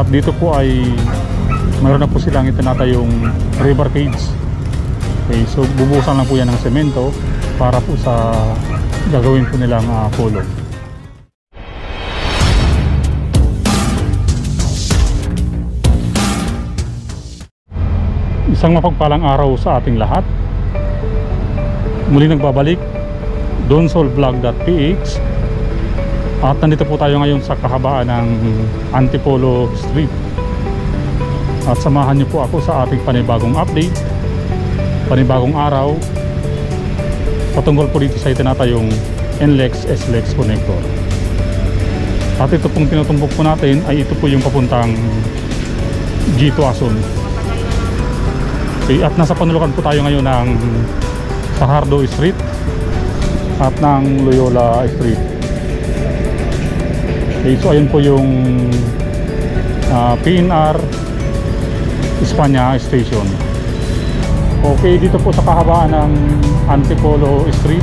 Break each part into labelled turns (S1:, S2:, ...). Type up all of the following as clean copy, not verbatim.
S1: At dito po ay mayroon na po silang itinatayong river cage. Okay, so bubusan lang po yan ng semento para po sa gagawin po nilang kulong. Isang mapagpalang araw sa ating lahat. Muli nagbabalik donsolvlog.ph at nandito po tayo ngayon sa kahabaan ng Antipolo Street. At samahan niyo po ako sa ating panibagong update, panibagong araw patungkol po dito sa itinatayong NLEX SLEX connector. At ito pong tinutumbok po natin ay ito po yung papuntang G Tuason. Okay, at nasa panulukan po tayo ngayon ng Fajardo Street at ng Loyola Street. Okay, so ayun po yung PNR Espanya Station. Okay, dito po sa kahabaan ng Antipolo Street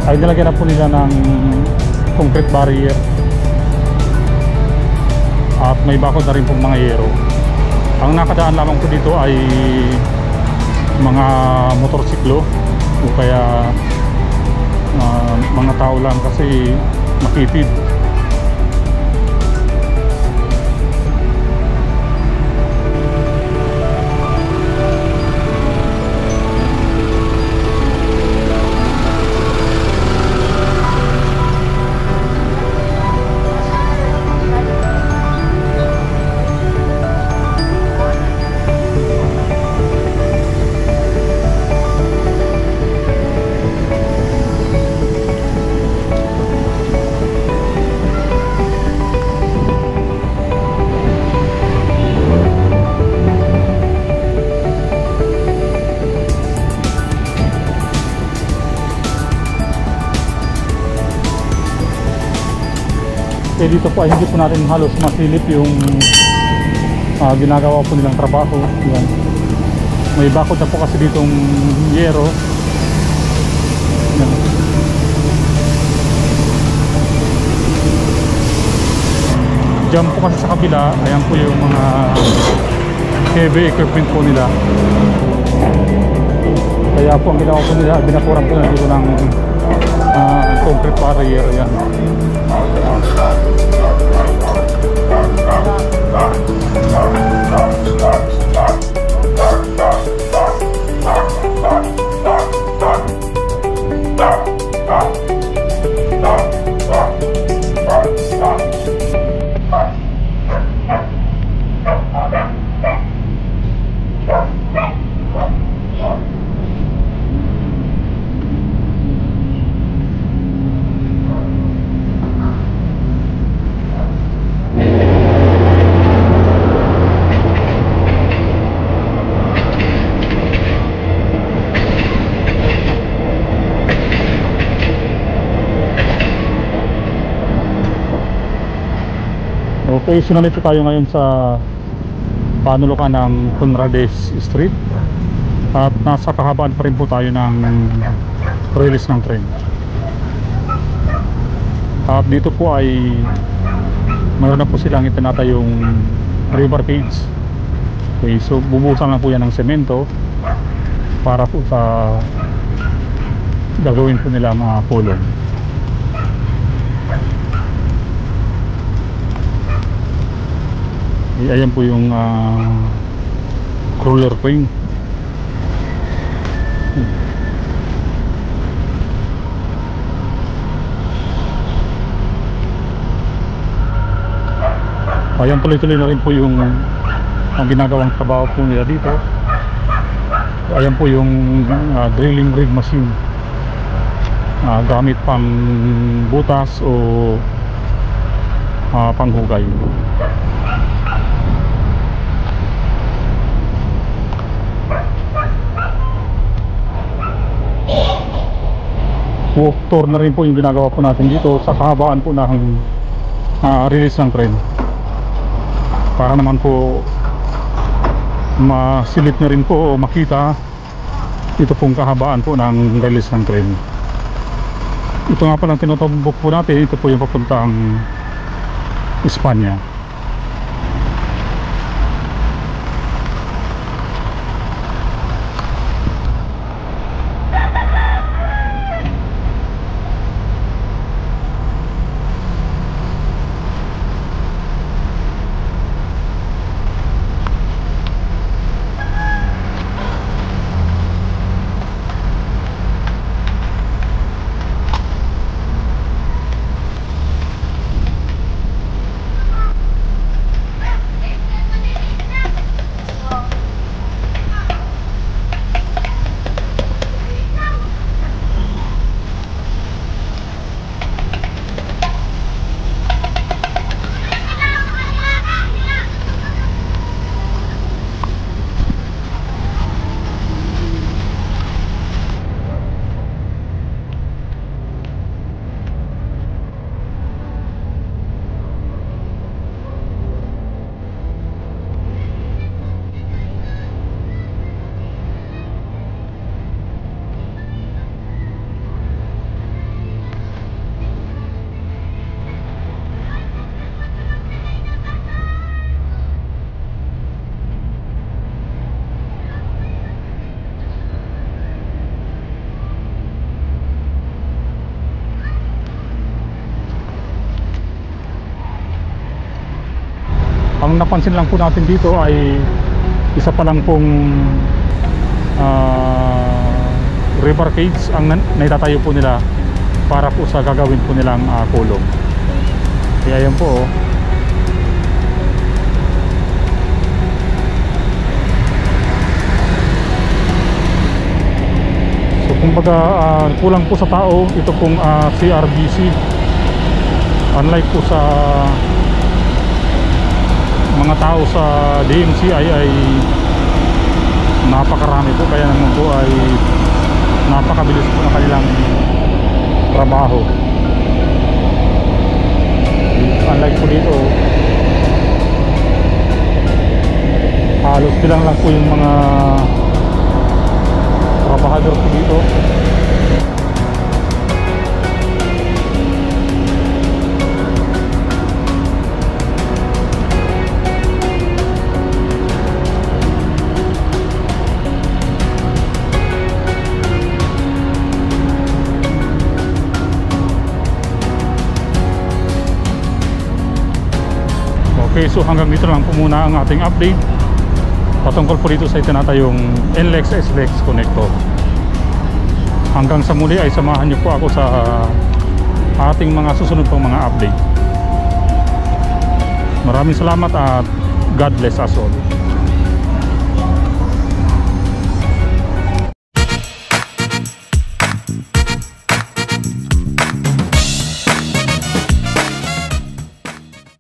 S1: ay nilagyan na po nila ng concrete barrier at may bakod na rin pong mga yero. Ang nakadaan lamang po dito ay mga motorsiklo o kaya mga tao lang kasi makitid. Dito po ay hindi po natin halos masilip yung ginagawa po nilang trabaho. Yan. May bakod na po kasi ditong yero. Yan. Diyan po kasi sa kabila, ayan po yung mga heavy equipment po nila. Kaya po ang ginawa po nila, binakuran po nila dito ng concrete barrier. Yan. Okay, sinunod po tayo ngayon sa panulukan ng Conrades Street at nasa kahabaan pa rin po tayo ng release ng tren. At dito po ay mayroon na po silang itinatayong river cage. Okay, so bubusan lang po yan ng semento para po sa gagawin po nila mga kulong. Ayan po yung crawler crane. Ayan, tuloy-tuloy na rin po yung ang ginagawang trabaho po nila dito. Ayan po yung drilling rig machine, gamit pang butas o panghugay. Walk tour na rin po yung ginagawa po natin dito sa kahabaan po ng release ng tren, para naman po masilip na rin po o makita ito pong kahabaan po ng release ng tren. Ito nga palang tinutumbok po natin, ito po yung papuntang Espanya. Ang napansin lang po natin dito ay isa pa lang pong river cage ang naitatayo po nila para po sa gagawin po nilang kulong. Kaya yan po, oh. So kumbaga kulang po sa tao ito pong CRBC, unlike po sa mga tao sa DMCI ay napakarami po, kaya naman po ay napakabilis po na kanilang trabaho. Unlike po dito, halos bilang lang po yung mga trabahador po dito. Okay, so hanggang dito lang po muna ang ating update patungkol po dito sa itinatayong NLEX SLEX connector. Hanggang sa muli ay samahan niyo po ako sa ating mga susunod pang mga update. Maraming salamat at God bless us all.